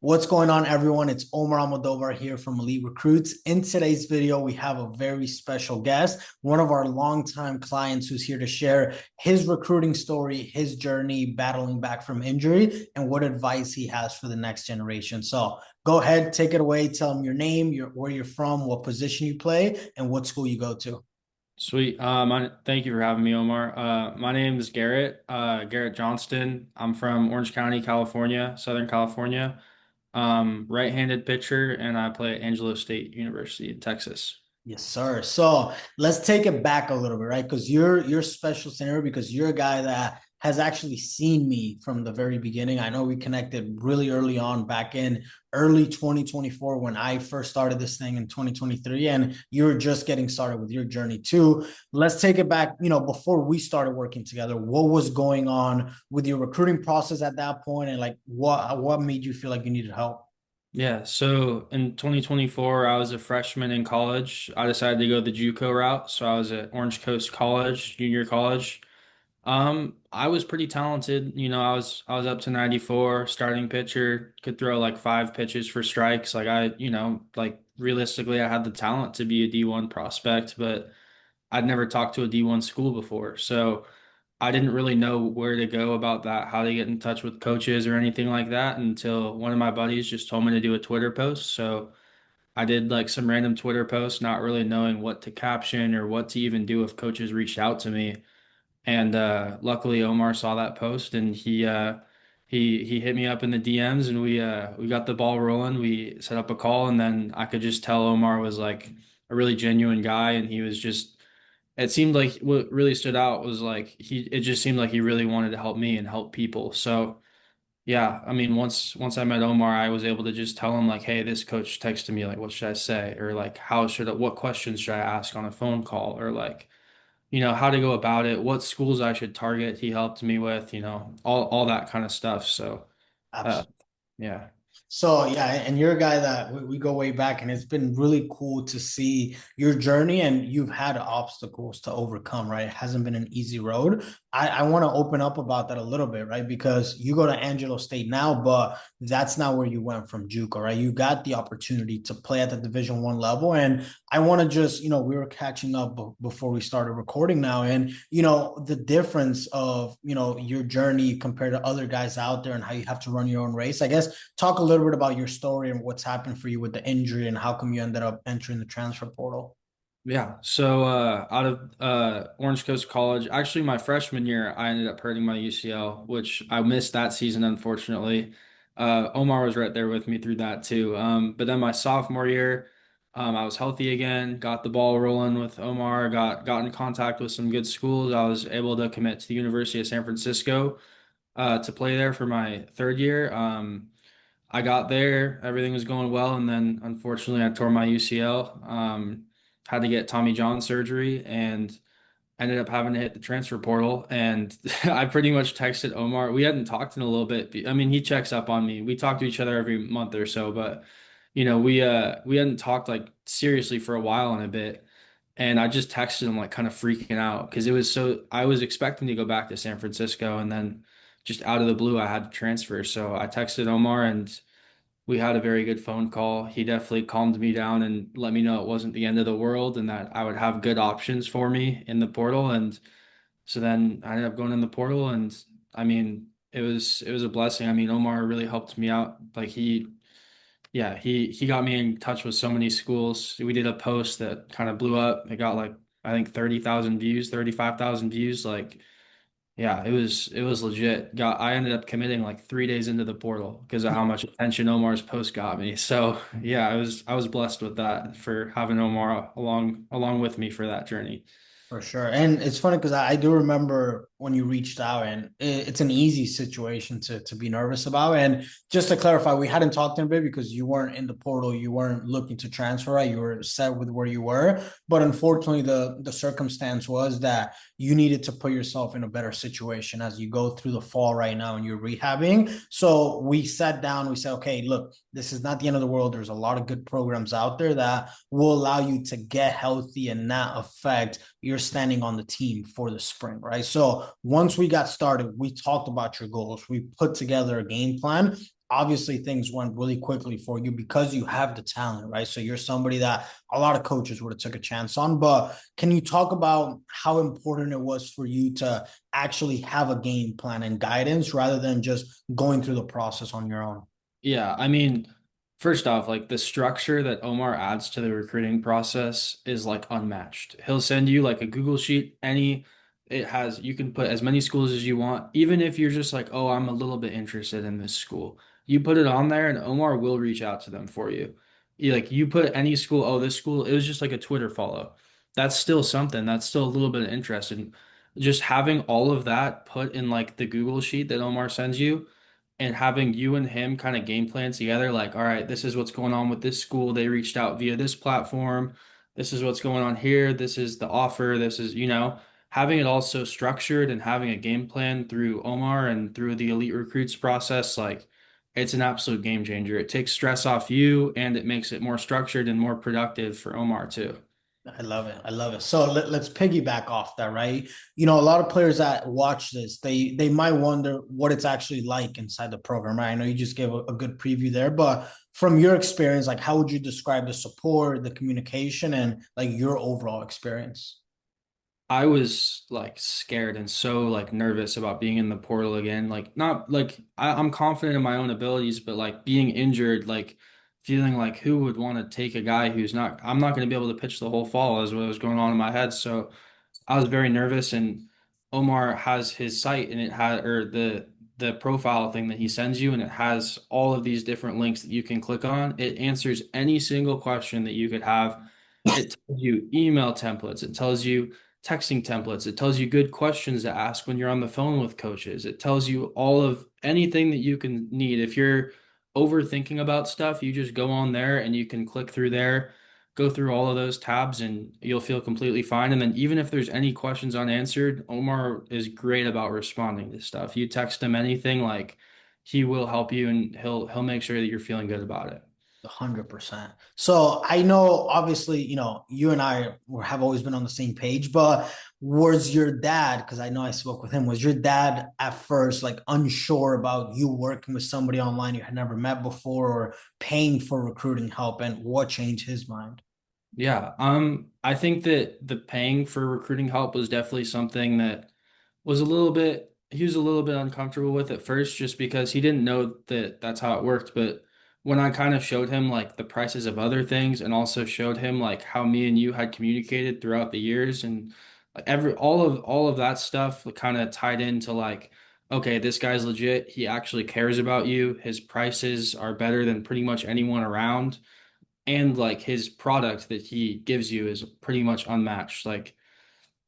What's going on, everyone? It's Omar Almodovar here from Elite Recruits. In today's video, we have a very special guest, one of our longtime clients who's here to share his recruiting story, his journey battling back from injury, and what advice he has for the next generation. So go ahead, take it away. Tell them your name, where you're from, what position you play, and what school you go to. Sweet. Thank you for having me, Omar. My name is Garret Johnston. I'm from Orange County, California, Southern California. Right-handed pitcher, and I play at Angelo State University in Texas. Yes, sir. So let's take it back a little bit, right? Because you're special scenario because you're a guy that has actually seen me from the very beginning. I know we connected really early on back in early 2024 when I first started this thing in 2023, and you were just getting started with your journey too. Let's take it back, before we started working together, what was going on with your recruiting process at that point, and like what made you feel like you needed help? Yeah, so in 2024, I was a freshman in college. I decided to go the JUCO route, so I was at Orange Coast College, junior college. I was pretty talented. I was up to 94, starting pitcher, could throw like 5 pitches for strikes. Like realistically, I had the talent to be a D1 prospect, but I'd never talked to a D1 school before. So I didn't really know where to go about that, how to get in touch with coaches or anything like that until one of my buddies just told me to do a Twitter post. So I did like some random Twitter posts, not really knowing what to caption or what to even do if coaches reached out to me. And luckily Omar saw that post and he hit me up in the DMs and we got the ball rolling. We set up a call and then I could just tell Omar was like a really genuine guy and he was just it seemed like what really stood out was like it just seemed like he really wanted to help me and help people. So yeah, I mean once I met Omar, I was able to just tell him like, hey, this coach texted me, like what should I say? Or like what questions should I ask on a phone call? Or like how to go about it, what schools I should target. He helped me with, all that kind of stuff. So, uh, Absolutely. yeah. So yeah, and you're a guy that we go way back, and it's been really cool to see your journey, and you've had obstacles to overcome, right? It hasn't been an easy road. I want to open up about that a little bit, right? Because you go to Angelo State now, but that's not where you went from JUCO, right? You got the opportunity to play at the Division 1 level, and I want to just, we were catching up before we started recording now, and the difference of your journey compared to other guys out there, and how you have to run your own race. I guess talk a little bit about your story and what's happened for you with the injury and how come you ended up entering the transfer portal. Yeah. So, out of Orange Coast College, actually, my freshman year, I ended up hurting my UCL, which I missed that season, unfortunately. Omar was right there with me through that too. But then my sophomore year, I was healthy again, got the ball rolling with Omar, got in contact with some good schools. I was able to commit to the University of San Francisco to play there for my third year. I got there, everything was going well, and then unfortunately I tore my UCL. Had to get Tommy John surgery and ended up having to hit the transfer portal. And I pretty much texted Omar. We hadn't talked in a little bit. I mean, he checks up on me. We talk to each other every month or so, but we hadn't talked like seriously for a while and a bit. And I just texted him like kind of freaking out because I was expecting to go back to San Francisco and then just out of the blue I had to transfer. So I texted Omar and we had a very good phone call. He definitely calmed me down and let me know it wasn't the end of the world and that I would have good options for me in the portal. And so then I ended up going in the portal and I mean it was a blessing. I mean Omar really helped me out. Like he got me in touch with so many schools. We did a post that kind of blew up. It got like I think 30,000 views, 35,000 views. Like yeah, it was legit. I ended up committing like 3 days into the portal because of how much attention Omar's post got me. So yeah, I was blessed with that for having Omar along with me for that journey. For sure. And it's funny because I do remember when you reached out, and it's an easy situation to be nervous about. And just to clarify, we hadn't talked in a bit because you weren't in the portal, you weren't looking to transfer, right? You were set with where you were. But unfortunately, the circumstance was that you needed to put yourself in a better situation as you go through the fall right now and you're rehabbing. So we sat down, we said, okay, look, this is not the end of the world. There's a lot of good programs out there that will allow you to get healthy and not affect your standing on the team for the spring, right? So once we got started, we talked about your goals. We put together a game plan. obviously things went really quickly for you because you have the talent, right? So you're somebody that a lot of coaches would have took a chance on. But can you talk about how important it was for you to actually have a game plan and guidance rather than just going through the process on your own? Yeah, I mean, first off, like the structure that Omar adds to the recruiting process is like unmatched. He'll send you like a Google sheet, it has, you can put as many schools as you want, even if you're just like, oh, I'm a little bit interested in this school. You put it on there and Omar will reach out to them for you. You put any school, oh, this school, it was just like a Twitter follow. That's still something. That's still a little bit of interest. And just having all of that put in like the Google sheet that Omar sends you and having you and him kind of game plan together, like, all right, this is what's going on with this school. They reached out via this platform. This is what's going on here. This is the offer. This is, having it all so structured and having a game plan through Omar and through the elite recruits process, like, it's an absolute game changer. It takes stress off you and it makes it more structured and more productive for Omar too. I love it. I love it. So let's piggyback off that, right? You know, a lot of players that watch this, they might wonder what it's actually like inside the program, right? I know you just gave a good preview there, but from your experience, like how would you describe the support, the communication, and like your overall experience? I was like scared and so like nervous about being in the portal again. Like not like I'm confident in my own abilities, but like being injured, like feeling like who would want to take a guy who's not I'm not going to be able to pitch the whole fall is what was going on in my head. So I was very nervous, and Omar has his site and it had or the profile thing that he sends you and it has all of these different links that you can click on. It answers any single question that you could have. It tells you email templates, it tells you texting templates, it tells you good questions to ask when you're on the phone with coaches. It tells you all of anything that you can need. If you're overthinking about stuff, you just go on there and you can click through there, go through all of those tabs and you'll feel completely fine. And then even if there's any questions unanswered, Omar is great about responding to stuff. You text him anything, like he will help you and he'll make sure that you're feeling good about it. 100%. So I know, obviously, you know, you and I have always been on the same page, but was your dad, because I know I spoke with him, was your dad at first like unsure about you working with somebody online you had never met before or paying for recruiting help, and what changed his mind? Yeah, I think that the paying for recruiting help was definitely something that was a little bit, he was a little bit uncomfortable with at first just because he didn't know that that's how it worked. But when I kind of showed him like the prices of other things and also showed him like how me and you had communicated throughout the years and like all of that stuff kind of tied into like, okay, this guy's legit. He actually cares about you. His prices are better than pretty much anyone around. And like his product that he gives you is pretty much unmatched. Like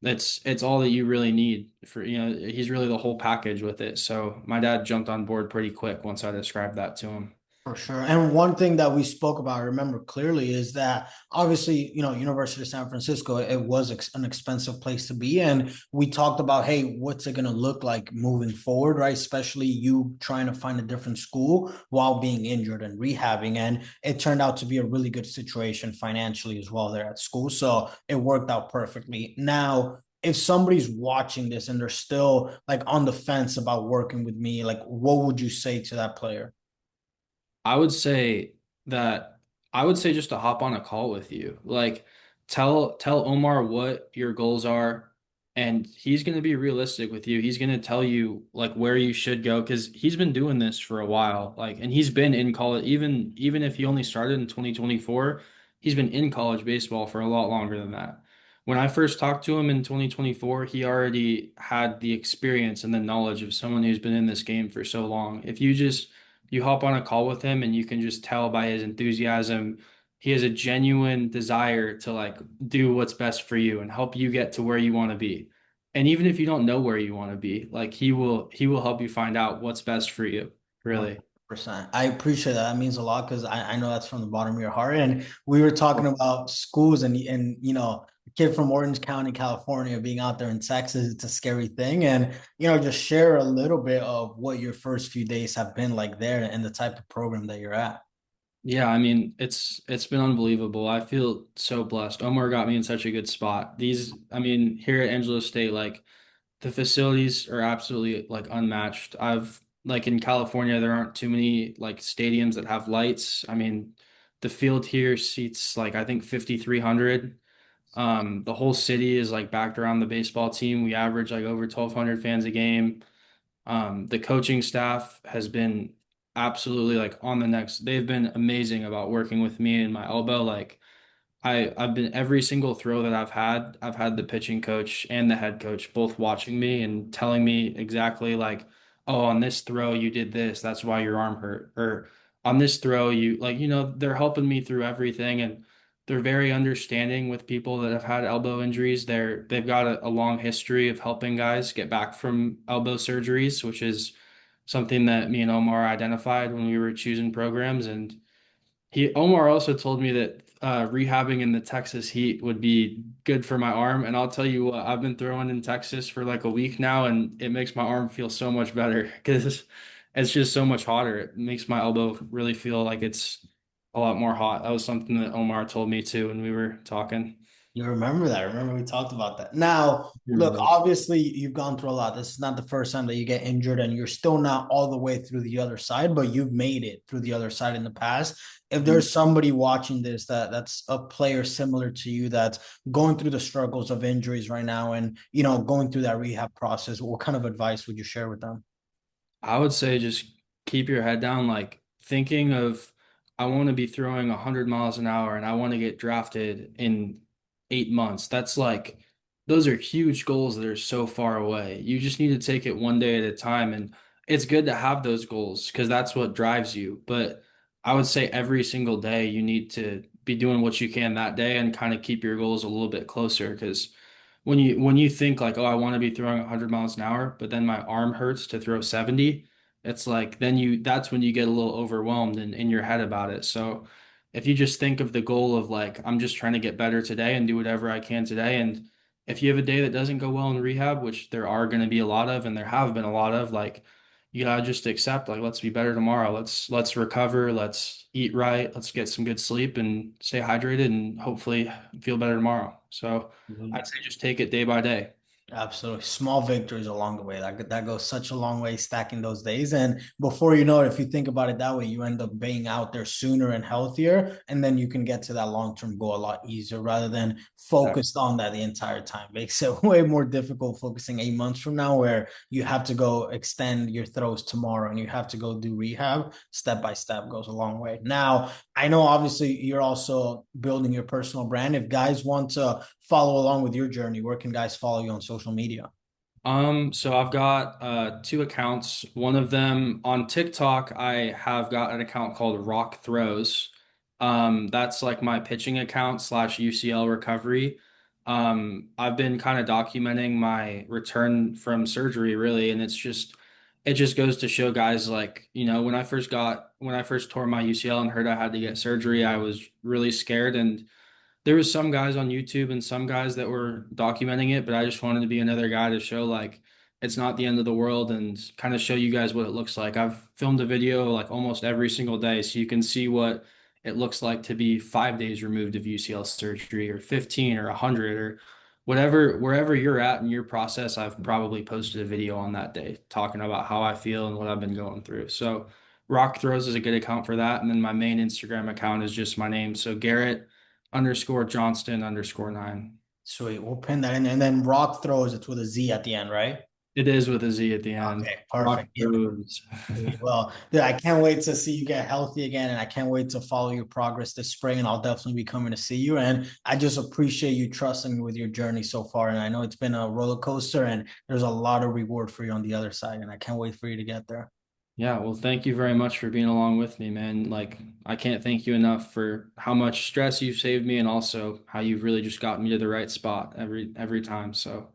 it's all that you really need for, he's really the whole package with it. So my dad jumped on board pretty quick once I described that to him. For sure. And one thing that we spoke about, I remember clearly, is that obviously, you know, University of San Francisco, it was an expensive place to be. And we talked about, hey, what's it going to look like moving forward, right? Especially you trying to find a different school while being injured and rehabbing. And it turned out to be a really good situation financially as well there at school. So it worked out perfectly. Now, if somebody's watching this and they're still like on the fence about working with me, like what would you say to that player? I would say that I would say just to hop on a call with you. Like tell Omar what your goals are and he's going to be realistic with you. He's going to tell you like where you should go because he's been doing this for a while. Like and he's been in college even if he only started in 2024, he's been in college baseball for a lot longer than that. When I first talked to him in 2024, he already had the experience and the knowledge of someone who's been in this game for so long. If you hop on a call with him and you can just tell by his enthusiasm, he has a genuine desire to like do what's best for you and help you get to where you want to be. And even if you don't know where you want to be, like he will help you find out what's best for you, really. 100%. I appreciate that. That means a lot because I know that's from the bottom of your heart. And we were talking about schools and you know, a kid from Orange County, California, being out there in Texas, it's a scary thing. And you know, just share a little bit of what your first few days have been like there and the type of program that you're at. Yeah, I mean, it's been unbelievable. I feel so blessed. Omar got me in such a good spot. I mean, here at Angelo State, like the facilities are absolutely like unmatched. like in California, there aren't too many like stadiums that have lights. I mean, the field here seats like I think 5,300. The whole city is like backed around the baseball team. We average like over 1,200 fans a game. The coaching staff has been absolutely like on the next. They've been amazing about working with me and my elbow. Like I've been every single throw that I've had the pitching coach and the head coach both watching me and telling me exactly like, oh, on this throw you did this, that's why your arm hurt. Or on this throw you like, they're helping me through everything and they're very understanding with people that have had elbow injuries. They've got a long history of helping guys get back from elbow surgeries, which is something that me and Omar identified when we were choosing programs. And Omar also told me that rehabbing in the Texas heat would be good for my arm. And I'll tell you what, I've been throwing in Texas for like a week now, and it makes my arm feel so much better because it's just so much hotter. It makes my elbow really feel like it's a lot more hot. That was something that Omar told me too when we were talking. You remember that? I remember we talked about that. Now, look, Remember. obviously you've gone through a lot. This is not the first time that you get injured, and you're still not all the way through the other side, but you've made it through the other side in the past. If there's somebody watching this that's a player similar to you that's going through the struggles of injuries right now and going through that rehab process, what kind of advice would you share with them? I would say just keep your head down, like thinking of, I want to be throwing 100 miles an hour and I want to get drafted in 8 months. That's like, those are huge goals that are so far away. You just need to take it one day at a time. And it's good to have those goals because that's what drives you. But I would say every single day you need to be doing what you can that day and kind of keep your goals a little bit closer because when you think like, oh, I want to be throwing 100 miles an hour, but then my arm hurts to throw 70, it's like then that's when you get a little overwhelmed and in your head about it. So if you just think of the goal of like, I'm just trying to get better today and do whatever I can today, and if you have a day that doesn't go well in rehab, which there are going to be a lot of, and there have been a lot of, like you gotta just accept like let's be better tomorrow. Let's recover, let's eat right, let's get some good sleep and stay hydrated and hopefully feel better tomorrow. So I'd say just take it day by day. Absolutely. Small victories along the way. That goes such a long way stacking those days. And before you know it, if you think about it that way, you end up being out there sooner and healthier. And then you can get to that long-term goal a lot easier rather than Exactly. focused on that the entire time. Makes it way more difficult focusing 8 months from now where you have to go extend your throws tomorrow and you have to go do rehab. Step by step goes a long way. Now, I know obviously you're also building your personal brand. If guys want to follow along with your journey, where can guys follow you on social media? So I've got two accounts. One of them on TikTok, I have got an account called Rock Throws. That's like my pitching account slash UCL recovery. I've been kind of documenting my return from surgery really, and it just goes to show guys like, when I first tore my UCL and heard I had to get surgery, I was really scared and there was some guys on YouTube and some guys that were documenting it, but I just wanted to be another guy to show like it's not the end of the world and kind of show you guys what it looks like. I've filmed a video like almost every single day, so you can see what it looks like to be 5 days removed of UCL surgery or 15 or 100 or whatever, wherever you're at in your process. I've probably posted a video on that day talking about how I feel and what I've been going through. So Rock Throws is a good account for that. And then my main Instagram account is just my name. So Garret_Johnston_9. Sweet. We'll pin that in there. And then rock throws, it's with a Z at the end, right? It is with a Z at the end. Okay, Rock perfect. Yeah. Throws. Well, dude, I can't wait to see you get healthy again, and I can't wait to follow your progress this spring. And I'll definitely be coming to see you. And I just appreciate you trusting me with your journey so far. And I know it's been a roller coaster, and there's a lot of reward for you on the other side. And I can't wait for you to get there. Yeah, well, thank you very much for being along with me, man. Like, I can't thank you enough for how much stress you've saved me and also how you've really just gotten me to the right spot every time. So